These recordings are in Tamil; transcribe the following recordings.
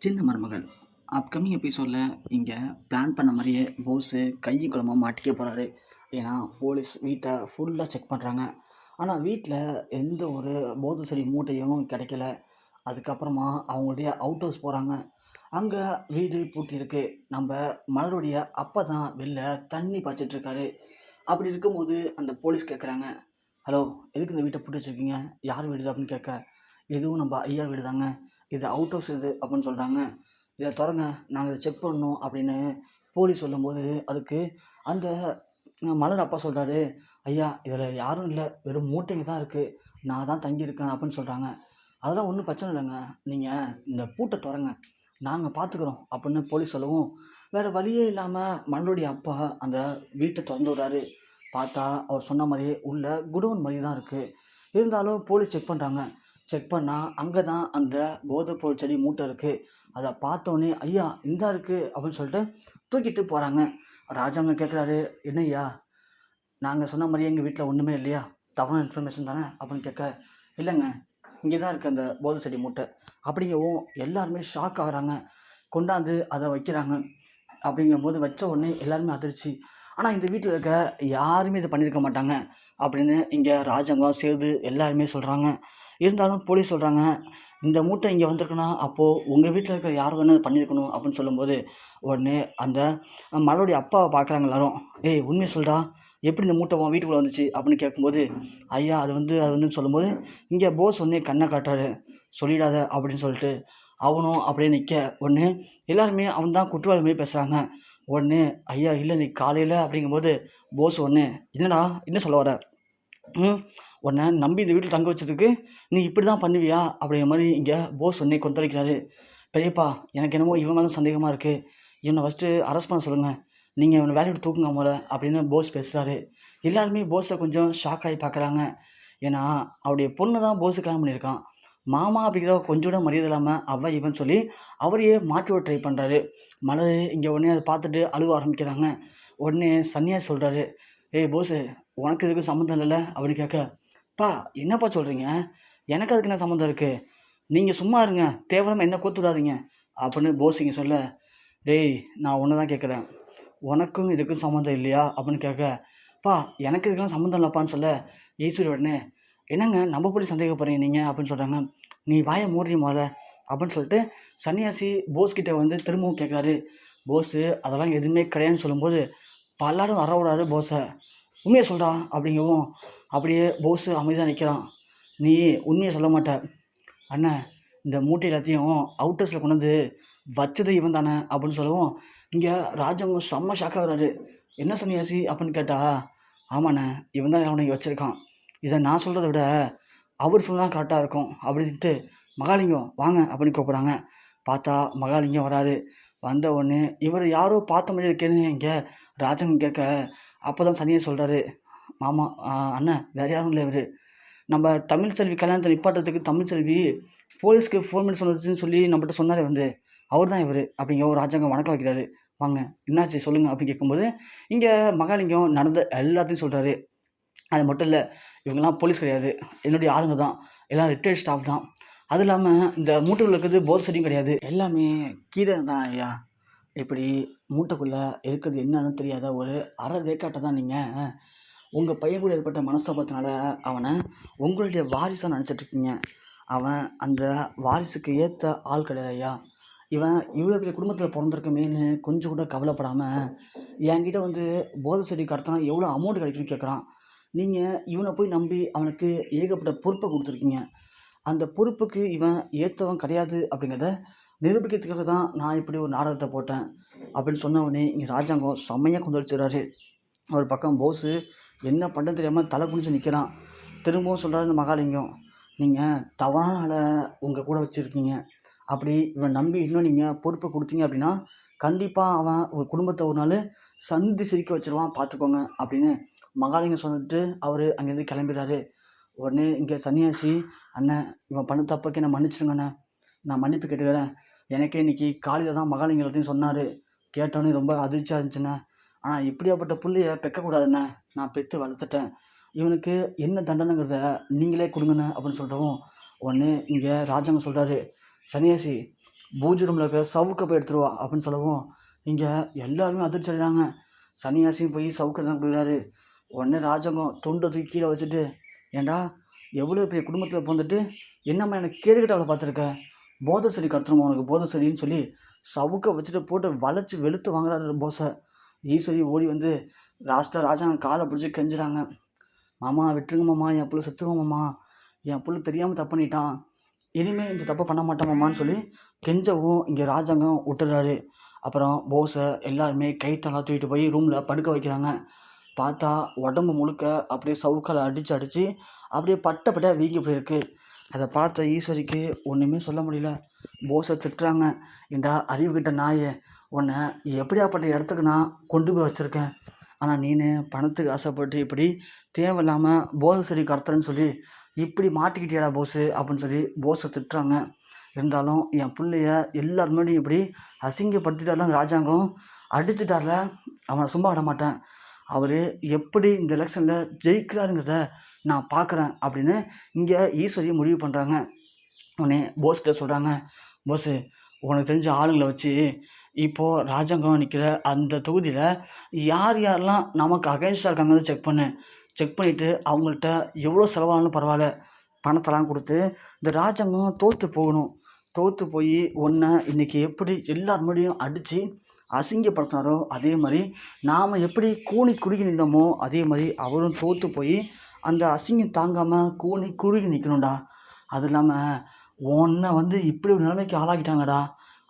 சின்ன மருமகள் அப்கமிங் எபிசோடில் இங்கே பிளான் பண்ண மாதிரியே போஸு கையை குழம்பா மாட்டிக்க போகிறாரு. ஏன்னா போலீஸ் வீட்டை ஃபுல்லாக செக் பண்ணுறாங்க. ஆனால் வீட்டில் எந்த ஒரு போதை செடி மூட்டையும் கிடைக்கல. அதுக்கப்புறமா அவங்களுடைய அவுட் ஹவுஸ் போகிறாங்க. அங்கே வீடு பூட்டியிருக்கு. நம்ம மலருடைய அப்பா தான் வெளில தண்ணி பாய்ச்சிட்ருக்காரு. அப்படி இருக்கும்போது அந்த போலீஸ் கேட்குறாங்க, ஹலோ, எதுக்கு இந்த வீட்டை பூட்டி வச்சுருக்கீங்க, யார் வீடு இது அப்படின்னு கேட்க, எதுவும் நம்ம ஐயா வீடு தாங்க, இது அவுட் ஹவுஸ் இது அப்படின்னு சொல்கிறாங்க. இதை திறங்க, நாங்கள் இதை செக் பண்ணோம் அப்படின்னு போலீஸ் சொல்லும்போது அதுக்கு அந்த மலர் அப்பா சொல்கிறாரு, ஐயா இதில் யாரும் இல்லை, வெறும் மூட்டைங்க தான் இருக்குது, நான் தான் தங்கியிருக்கேன் அப்படின்னு சொல்கிறாங்க. அதெல்லாம் ஒன்றும் பிரச்சனை இல்லைங்க, நீங்கள் இந்த பூட்டை திறங்க, நாங்கள் பார்த்துக்குறோம் அப்படின்னு போலீஸ் சொல்லவும் வேறு வழியே இல்லாமல் மலருடைய அப்பா அந்த வீட்டை திறந்து விட்றாரு. பார்த்தா அவர் சொன்ன மாதிரியே உள்ள குடோன் மாதிரி தான் இருக்குது. இருந்தாலும் போலீஸ் செக் பண்ணுறாங்க. செக் பண்ணால் அங்கே தான் அந்த போதைப்பொருள் செடி மூட்டை இருக்குது. அதை பார்த்தோன்னே ஐயா இந்தா இருக்குது அப்படின்னு சொல்லிட்டு தூக்கிட்டு போகிறாங்க. ராஜாங்க கேட்குறாரு, என்ன ஐயா, நாங்கள் சொன்ன மாதிரியே எங்கள் வீட்டில் ஒன்றுமே இல்லையா, தவறான இன்ஃபர்மேஷன் தானே அப்படின்னு கேட்க, இல்லைங்க, இங்கே தான் இருக்குது அந்த போதை செடி மூட்டை அப்படிங்கவும் எல்லாருமே ஷாக் ஆகுறாங்க. கொண்டாந்து அதை வைக்கிறாங்க. அப்படிங்கும்போது வச்ச உடனே எல்லாருமே அதிர்ச்சி. ஆனால் இந்த வீட்டில் இருக்க யாருமே இதை பண்ணியிருக்க மாட்டாங்க அப்படின்னு இங்கே ராஜாங்கம் சேது எல்லாருமே சொல்கிறாங்க. இருந்தாலும் போலீஸ் சொல்கிறாங்க, இந்த மூட்டை இங்கே வந்திருக்குன்னா அப்போது உங்கள் வீட்டில் இருக்கிற யார் தானே இதை பண்ணியிருக்கணும் அப்படின்னு சொல்லும்போது உடனே அந்த மலருடைய அப்பாவை பார்க்குறாங்க எல்லாரும். ஏய் உண்மையை சொல்கிறா, எப்படி இந்த மூட்டை உன் வீட்டுக்குள்ளே வந்துச்சு அப்படின்னு கேட்கும்போது, ஐயா அது வந்து சொல்லும்போது இங்கே போஸ் ஒன்றே கண்ணை காட்டுறாரு, சொல்லிடாத அப்படின்னு சொல்லிட்டு அவனும் அப்படியே நிற்க உடனே எல்லாருமே அவன் தான் குற்றவாளி மாதிரி பேசுகிறாங்க. உடனே ஐயா இல்லை நீ காலையில் அப்படிங்கும்போது போஸ் ஒன்று, என்னடா என்ன சொல்ல வர, உன்னை நம்பி இந்த வீட்டில் தங்க வச்சதுக்கு நீ இப்படி தான் பண்ணுவியா அப்படிங்கிற மாதிரி இங்கே போஸ் ஒன்றே கொந்தளிக்கிறாரு. பெரியப்பா எனக்கு என்னமோ இவன் மேலே சந்தேகமாக இருக்குது, இவனை ஃபஸ்ட்டு அரெஸ்ட் பண்ண சொல்லுங்கள், நீங்கள் இவனை வேலையை விட்டு தூக்குங்க போல அப்படின்னு போஸ் பேசுகிறாரு. எல்லாருமே போஸை கொஞ்சம் ஷாக் ஆகி பார்க்குறாங்க. ஏன்னா அவருடைய பொண்ணு தான் போஸு கல்யாணம் பண்ணியிருக்கான். மாமா அப்படிங்கிற கொஞ்சம் கூட மரியாதை இல்லாமல் அவன் இவன் சொல்லி அவரையே மாற்றி விட ட்ரை பண்ணுறாரு. மலர் இங்கே உடனே அதை பார்த்துட்டு அழுவ ஆரம்பிக்கிறாங்க. உடனே சன்னியாசி சொல்கிறாரு, ஏய் போஸு, உனக்கு இதுக்கு சம்மந்தம் இல்லைல்ல அப்படின்னு கேட்க, பா என்னப்பா சொல்கிறீங்க, எனக்கு அதுக்கு என்ன சம்மந்தம் இருக்குது, நீங்கள் சும்மா இருங்க, தேவையில்லாமல் என்ன கோத்து விடாதீங்க அப்படின்னு போஸ் இங்கே சொல்ல, டேய் நான் ஒன்று தான் கேட்குறேன், உனக்கும் இதுக்கும் சம்மந்தம் இல்லையா அப்படின்னு கேட்க, பா எனக்கு இதுக்கெல்லாம் சம்மந்தம் இல்லைப்பான்னு சொல்ல, ஈஸ்வரி உடனே என்னங்க நம்ம போய் சந்தேகப்படுறீங்க நீங்கள் அப்படின்னு சொல்கிறாங்க. நீ வாயை மூடுறீ முதல்ல அப்படின்னு சொல்லிட்டு சன்னியாசி போஸ்கிட்ட வந்து திரும்பவும் கேட்குறாரு. போஸு அதெல்லாம் எதுவுமே கிடையாதுன்னு சொல்லும்போது பல்லாரும் விடாரு போஸை, உண்மையை சொல்கிறா அப்படிங்கவும் அப்படியே போஸு அமைதியாக நிற்கிறான். நீ உண்மையை சொல்ல மாட்ட அண்ணன், இந்த மூட்டை எல்லாத்தையும் அவுட்டர்ஸில் கொண்டு வந்து வச்சது இவன் தானே அப்படின்னு சொல்லவும் இங்கே ராஜாங்க செம்ம ஷாக்காகிறாரு. என்ன சன்னியாசி அப்படின்னு கேட்டா, ஆமாண்ணே இவன் தான் அவனை வச்சுருக்கான், இதை நான் சொல்கிறத விட அவர் சொன்னால் கரெக்டாக இருக்கும் அப்படின்ட்டு மகாலிங்கம் வாங்க அப்படின்னு கூப்பிட்றாங்க. பார்த்தா மகாலிங்கம் வராரு. வந்த உடனே இவர் யாரோ பார்த்த மாதிரி இருக்கேன்னு இங்கே ராஜன் கேட்க, அப்போ தான் சனியை சொல்கிறாரு, மாமா அண்ணன் வேறு யாரும் இல்லை, இவர் நம்ம தமிழ்ச்செல்வி கல்யாணத்தை நிப்பாட்டுறதுக்கு தமிழ்ச்செல்வி போலீஸ்க்கு ஃபோன் பண்ணி சொன்னதுன்னு சொல்லி நம்மகிட்ட சொன்னார் வந்து, அவர் தான் இவர் அப்படிங்க ஒரு ராஜாங்கம் வணக்கம் வைக்கிறாரு. வாங்க என்னாச்சு சொல்லுங்கள் அப்படின்னு கேட்கும்போது இங்கே மகாலிங்கம் நடந்த எல்லாத்தையும் சொல்கிறாரு. அது மட்டும் இல்லை, இவங்கெல்லாம் போலீஸ் கிடையாது, என்னுடைய ஆளுங்க தான், எல்லாம் ரிட்டையர்ட் ஸ்டாஃப் தான், அதுவும் இல்லாமல் இந்த மூட்டைக்குள்ளே இருக்கிறது போர் செடியும் கிடையாது, எல்லாமே கீரை தான் ஐயா. இப்படி மூட்டைக்குள்ளே இருக்கிறது என்னன்னு தெரியாத ஒரு அரை வேக்காட்டை தான் நீங்கள் உங்கள் பையன் கூட ஏற்பட்ட மனஸ்தாபத்தினால அவனை உங்களுடைய வாரிசாக நினச்சிட்ருக்கீங்க. அவன் அந்த வாரிசுக்கு ஏற்ற ஆள் கிடையாது ஐயா. இவன் இவ்வளோ பெரிய குடும்பத்தில் பிறந்திருக்கமேன்னு கொஞ்சம் கூட கவலைப்படாமல் என்கிட்ட வந்து போதை செடி கடத்தினா எவ்வளோ அமௌண்ட் கிடைக்குன்னு கேட்குறான். நீங்கள் இவனை போய் நம்பி அவனுக்கு ஏகப்பட்ட பொறுப்பை கொடுத்துருக்கீங்க. அந்த பொறுப்புக்கு இவன் ஏற்றவன் கிடையாது அப்படிங்கிறத நிரூபிக்கிறதுக்காக தான் நான் இப்படி ஒரு நாடகத்தை போட்டேன் அப்படின்னு சொன்ன உடனே இங்கே ராஜாங்கம் செம்மையாக கொந்தளிச்சிடுறாரு. ஒரு பக்கம் போஸு என்ன பண்ணுறது தெரியாமல் தலை குனிஞ்சு நிற்கிறான். திரும்பவும் சொல்கிறாரு மகாலிங்கம், நீங்கள் தவறான ஆளை உங்கள் கூட வச்சுருக்கீங்க, அப்படி இவன் நம்பி இன்னும் நீங்கள் பொறுப்பை கொடுத்தீங்க அப்படின்னா கண்டிப்பாக அவன் ஒரு குடும்பத்தை ஒரு நாள் சந்தி சிரிக்க வச்சிருவான் பார்த்துக்கோங்க அப்படின்னு மகாலிங்கம் சொல்லிட்டு அவர் அங்கேருந்து கிளம்பிடுறாரு. உடனே இங்கே சன்னியாசி, அண்ணன் இவன் பண்ண தப்புக்கு என்ன மன்னிச்சிடுங்கண்ணே, நான் மன்னிப்பு கேட்டுக்கிறேன், எனக்கே இன்றைக்கி காலையில் தான் மகாலிங்கம் எல்லாத்தையும் சொன்னார், கேட்டோன்னே ரொம்ப அதிர்ச்சியாக இருந்துச்சுண்ணே, ஆனால் இப்படியாப்பட்ட புள்ளையை பெக்கக்கூடாதுண்ணே, நான் பெற்று வளர்த்துட்டேன், இவனுக்கு என்ன தண்டனைங்கிறத நீங்களே கொடுங்கண்ணே அப்படின்னு சொல்கிறவும் உடனே இங்கே ராஜாங்க சொல்கிறாரு, சன்னியாசி பூஜை ரூமில் இருக்க சவுக்க போய் எடுத்துருவா அப்படின்னு சொல்லவும் இங்கே எல்லாருமே அதிர்ச்சி அடைகிறாங்க. சன்னியாசியும் போய் சவுக்கு எடுத்து போயிடாரு. உடனே ராஜகம் தொண்டை தூக்கி கீழே வச்சுட்டு, ஏண்டா எவ்வளோ பெரிய குடும்பத்தில் பிறந்துட்டு என்னம்மா எனக்கு கேடுகிட்ட அவளை பார்த்துருக்க, போதை செடி கடத்தணுமா உனக்கு போதை செடின்னு சொல்லி சவுக்க வச்சுட்டு போட்டு வளைச்சி வெளுத்து வாங்குறாரு போஸை. ஈஸ்வரி ஓடி வந்து லாஸ்ட்டாக ராஜாங்க காலை பிடிச்சி கெஞ்சுறாங்க. மாமா விட்டுருங்க மாமா, என் புள்ள செத்துருவோம் மாமா, என் புள்ள தெரியாமல் தப்பு பண்ணிட்டான், இனிமேல் இந்த தப்பை பண்ண மாட்டேன் மாமான்னு சொல்லி கெஞ்சவும் இங்கே ராஜாங்கம் விட்டுறாரு. அப்புறம் போஸை எல்லாருமே கைத்தெல்லாம் தூக்கிட்டு போய் ரூமில் படுக்க வைக்கிறாங்க. பார்த்தா உடம்பு முழுக்க அப்படியே சவுக்கால் அடித்து அடித்து அப்படியே பட்டை வீங்கி போயிருக்கு. அதை பார்த்த ஈஸ்வரிக்கு ஒன்றுமே சொல்ல முடியல. போஸை திட்டுறாங்க. ஏண்டா அறிவுக்கிட்ட நாயே, உன்னை எப்படியாப்பட்ட இடத்துக்கு நான் கொண்டு போய் வச்சுருக்கேன், ஆனால் நீனு பணத்துக்கு ஆசைப்பட்டு இப்படி தேவையில்லாமல் போதை செடி கடத்துறேன்னு சொல்லி இப்படி மாட்டிக்கிட்டியாடா போஸு அப்படின்னு சொல்லி போஸை திட்டுறாங்க. இருந்தாலும் என் பிள்ளைய எல்லார் முன்னாடியும் இப்படி அசிங்கப்படுத்திட்டாலும் ராஜாங்கம் அடிச்சுட்டார்ல, அவனை சும்மா விட மாட்டேன், அவர் எப்படி இந்த எலெக்ஷனில் ஜெயிக்கிறாருங்கிறத நான் பார்க்குறேன் அப்படின்னு இங்கே ஈஸ்வரி முடிவு பண்ணுறாங்க. உடனே போஸ்கிட்ட சொல்கிறாங்க, போஸு உனக்கு தெரிஞ்ச ஆளுங்களை வச்சு இப்போது ராஜாங்கம் நிற்கிற அந்த தொகுதியில் யார் யாரெல்லாம் நமக்கு அகைன்ஸ்டாக இருக்காங்கன்னு செக் பண்ணிவிட்டு அவங்கள்ட்ட எவ்வளோ செலவானாலும் பரவாயில்ல பணத்தெல்லாம் கொடுத்து இந்த ராஜாங்கம் தோற்று போய் ஒன்றை இன்றைக்கி எப்படி எல்லார் முன்னாடியும் அடித்து அசிங்கப்படுத்தினாரோ அதே மாதிரி நாம் எப்படி கூனி குறுகி நின்றோமோ அதே மாதிரி அவரும் தோற்று போய் அந்த அசிங்கம் தாங்காமல் கூனி குறுகி நிற்கணும்டா. அது இல்லாமல் உன்னை வந்து இப்படி ஒரு நிலைமைக்கு ஆளாக்கிட்டாங்கடா,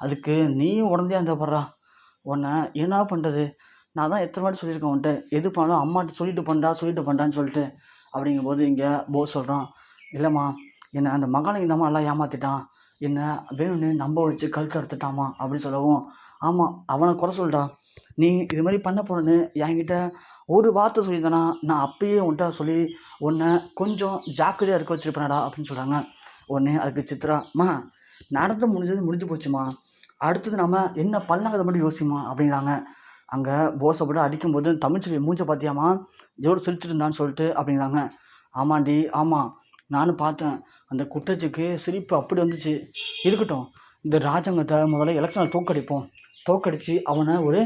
அதுக்கு நீயும் உடனே அந்த படுறா, உன்னை என்ன பண்ணுறது, நான் தான் எத்தனை வாட்டி சொல்லியிருக்கேன் உன்ட்டு, எது பண்ணாலும் அம்மாட்ட சொல்லிட்டு பண்ணான்னு சொல்லிட்டு. அப்படிங்கும்போது இங்கே போஸ் சொல்கிறான், இல்லைம்மா என்னை அந்த மகாலிங்கம் தாம்மா எல்லாம் ஏமாற்றிட்டான், என்னை வேணும்னு நம்ப வச்சு கழுத்து அறுத்துட்டாமா அப்படின்னு சொல்லவும், ஆமாம் அவனை குறை சொல்லிட்டா, நீ இது மாதிரி பண்ண போகிறேன்னு என்கிட்ட ஒரு வார்த்தை சொல்லியிருந்தானா நான் அப்பயே உன்கிட்ட சொல்லி உன்னை கொஞ்சம் ஜாக்கிரதையாக இருக்க வச்சுருப்பேனடா அப்படின்னு சொல்கிறாங்க. உடனே அதுக்கு சித்ராம்மா முடிஞ்சு போச்சுமா, அடுத்தது நம்ம என்ன பண்ணாங்கிறத மட்டும் யோசிமா அப்படிங்கிறாங்க. அங்கே போஸை போட்டு அடிக்கும்போது தமிழ்ச்செல்வி மூஞ்சை பார்த்தியாமா எவ்வளோ சிரிச்சிட்டு இருந்தான்னு சொல்லிட்டு அப்படிங்கிறாங்க. ஆமாண்டி ஆமாம் நானும் பார்த்தேன், அந்த குட்டச்சிக்கு சிரிப்பு அப்படி வந்துச்சு. இருக்கட்டும், இந்த ராஜாங்கத்தை முதல்ல எலெக்ஷனில் தோக்கடித்து அவனை ஒரு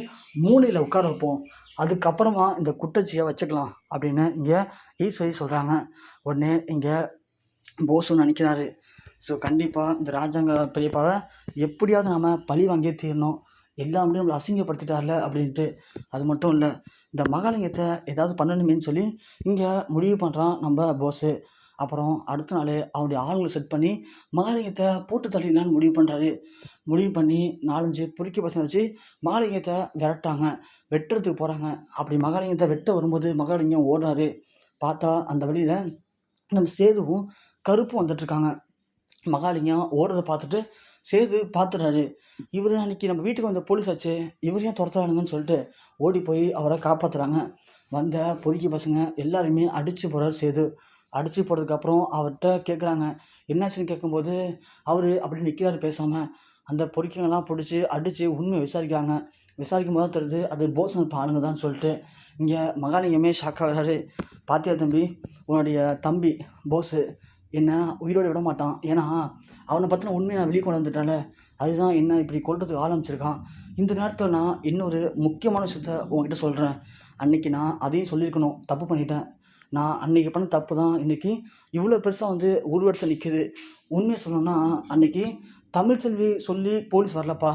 மூலையில் உட்கார வைப்போம், அதுக்கப்புறமா இந்த குட்டச்சியை வச்சுக்கலாம் அப்படின்னு இங்கே ஈஸ்வரி சொல்கிறாங்க. உடனே இங்கே போஸும் நினைக்கிறாரு, ஸோ கண்டிப்பாக இந்த ராஜாங்க பெரியப்பாவை எப்படியாவது நம்ம பழி வாங்கியே தீரணும், எல்லா முடியும் நம்மளை அசிங்கப்படுத்திட்டார்ல அப்படின்ட்டு. அது மட்டும் இல்லை, இந்த மகாலிங்கத்தை ஏதாவது பண்ணணுமேன்னு சொல்லி இங்கே முடிவு பண்ணுறான் நம்ம போஸு. அப்புறம் அடுத்த நாள் அவனுடைய ஆளுங்களை செட் பண்ணி மகாலிங்கத்தை போட்டு தள்ளிடலான்னு முடிவு பண்ணி 4-5 பொறுக்கி பசங்க வச்சு மகாலிங்கத்தை வெட்டுறதுக்கு போகிறாங்க. அப்படி மகாலிங்கத்தை வெட்ட வரும்போது மகாலிங்கம் ஓடுறாரு. பார்த்தா அந்த வழியில் நம்ம சேதுவும் கருப்பும் வந்துட்டுருக்காங்க. மகாலிங்கம் ஓடுறதை பார்த்துட்டு சேது பார்த்துறாரு, இவர் அன்றைக்கி நம்ம வீட்டுக்கு வந்த போலீஸ் ஆச்சு, இவரையும் துரத்துறானுங்கன்னு சொல்லிட்டு ஓடி போய் அவரை காப்பாற்றுறாங்க. வந்த பொறுக்கி பசங்க எல்லாருமே அடித்து போகிறார் சேது. அடித்து போடுறதுக்கப்புறம் அவர்கிட்ட கேட்குறாங்க, என்னாச்சுன்னு கேட்கும்போது அவர் அப்படி நிற்கிறாரு பேசாமல். அந்த பொறுக்கிங்கெல்லாம் பிடிச்சி அடித்து உண்மையை விசாரிக்கும் போது தான் தெரியுது அது போஸ் ஆளுங்க தான் சொல்லிட்டு. இங்கே மகாலிங்கமே ஷாக் ஆகிறாரு. பாத்தியா தம்பி, உன்னுடைய தம்பி போஸு என்னை உயிரோடு விட மாட்டான், ஏன்னா அவனை பற்றின உண்மையை நான் வெளியே கொண்டு வந்துட்டால, அதுதான் என்ன இப்படி கொல்றதுக்கு ஆரம்பிச்சிருக்கான். இந்த நேரத்தில் நான் இன்னொரு முக்கியமான விஷயத்த உங்ககிட்ட சொல்கிறேன். அன்றைக்கி நான் அதையும் சொல்லியிருக்கணும், தப்பு பண்ணிட்டேன். நான் அன்றைக்கி பண்ண தப்பு தான் இன்றைக்கி இவ்வளோ பெருசாக வந்து உருவெடுத்து நிற்கிது. உண்மையை சொல்லணும்னா அன்றைக்கி தமிழ்ச்செல்வி சொல்லி போலீஸ் வரலப்பா,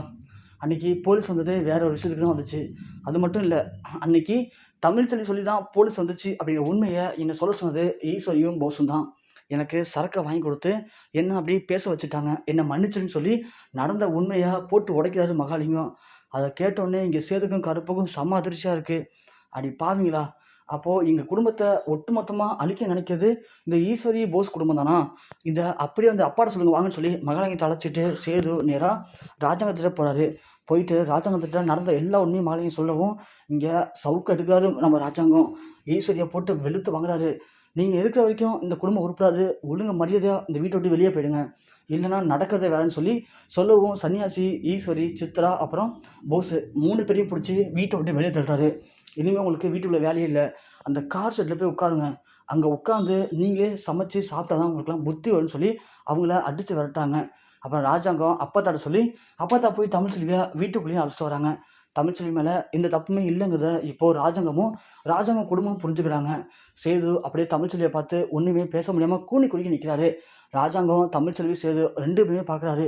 அன்றைக்கி போலீஸ் வந்தது வேறு ஒரு விஷயத்துக்கு தான் வந்துச்சு. அது மட்டும் இல்லை, அன்றைக்கி தமிழ்ச்செல்வி சொல்லி தான் போலீஸ் வந்துச்சு அப்படிங்கிற உண்மையை என்னை சொல்ல சொன்னது ஈஸ்வரியும் போஸும் தான். எனக்கு சரக்கை வாங்கி கொடுத்து என்ன அப்படி பேச வச்சுட்டாங்க, என்னை மன்னிச்சுன்னு சொல்லி நடந்த உண்மையை போட்டு உடைக்கிறாரு மகாலிங்கம். அதை கேட்டோடனே இங்கே சேதுக்கும் கருப்புக்கும் செம்ம அதிர்ச்சியாக இருக்குது. அப்படி பாவீங்களா, அப்போது எங்கள் குடும்பத்தை ஒட்டுமொத்தமாக அழிக்க நினைக்கிறது இந்த ஈஸ்வரி போஸ் குடும்பம் தானா, இந்த அப்படியே வந்து அப்பாட்ட சொல்லுங்கள் வாங்கன்னு சொல்லி மகாலிங்கத்தை அழைச்சிட்டு சேது நேராக ராஜாங்கத்திட்ட போகிறாரு. போயிட்டு ராஜாங்கத்திட்ட நடந்த எல்லா உண்மையும் மகாலிங்கம் சொல்லவும் இங்கே சவுக்கு எடுக்கிறாரு நம்ம ராஜாங்கம். ஈஸ்வரியை போட்டு வெளுத்து வாங்குறாரு. நீங்கள் இருக்கிற வரைக்கும் இந்த குடும்பம் உருப்படாது, ஒழுங்கு மரியாதையாக இந்த வீட்டை விட்டு வெளியே போயிடுங்க, இல்லைன்னா நடக்கிறதே வேறன்னு சொல்லி சொல்லவும், சன்னியாசி, ஈஸ்வரி, சித்ரா அப்புறம் போஸு 3 பேரையும் பிடிச்சி வீட்டை விட்டு வெளியே தள்ளுறாரு. இனிமேல் உங்களுக்கு வீட்டுக்குள்ள வேலையே இல்லை, அந்த கார் ஷெட்டில் போய் உட்காருங்க, அங்கே உட்காந்து நீங்களே சமைச்சு சாப்பிட்டா தான் உங்களுக்குலாம் புத்தி வரும்னு சொல்லி அவங்கள அடித்து விரட்டாங்க. அப்புறம் ராஜாங்கம் அப்பத்தாட்ட சொல்லி அப்பத்தா போய் தமிழ்ச்செல்வியை வீட்டுக்குள்ளேயும் அழைச்சிட்டு வராங்க. தமிழ்ச்செல்வி மேலே எந்த தப்புமே இல்லைங்கிறத இப்போது ராஜாங்கம் குடும்பமும் புரிஞ்சுக்கிறாங்க. சேது அப்படியே தமிழ்ச்செல்வியை பார்த்து ஒன்றுமே பேச முடியாமல் கூனி குறுக்கி நிற்கிறாரு. ராஜாங்கம், தமிழ்ச்செல்வி, சேது 2 பேருமே பார்க்குறாரு.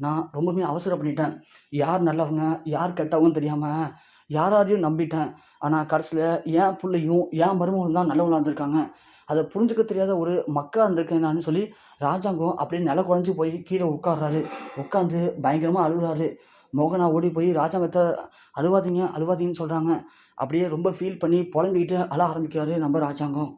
நான் ரொம்பவுமே அவசரம் பண்ணிட்டேன், யார் நல்லவங்க யார் கெட்டவங்கன்னு தெரியாமல் யாரையும் நம்பிட்டேன். ஆனால் கடைசியில் என் பிள்ளையும் என் மருமகளும் தான் நல்லவங்களா இருந்திருக்காங்க, அதை புரிஞ்சுக்க தெரியாத ஒரு மக்கா இருந்திருக்கேன் நான் சொல்லி ராஜாங்கம் அப்படியே நில குழஞ்சி போய் கீழே உட்கார்றாரு. உட்காந்து பயங்கரமாக அழுகுறாரு. மோகனா ஓடி போய் ராஜாங்கத்தை அழுவாதீங்கன்னு சொல்கிறாங்க. அப்படியே ரொம்ப ஃபீல் பண்ணி புலம்பிக்கிட்டு அழ ஆரம்பிக்கிறாரு நம்ம ராஜாங்கம்.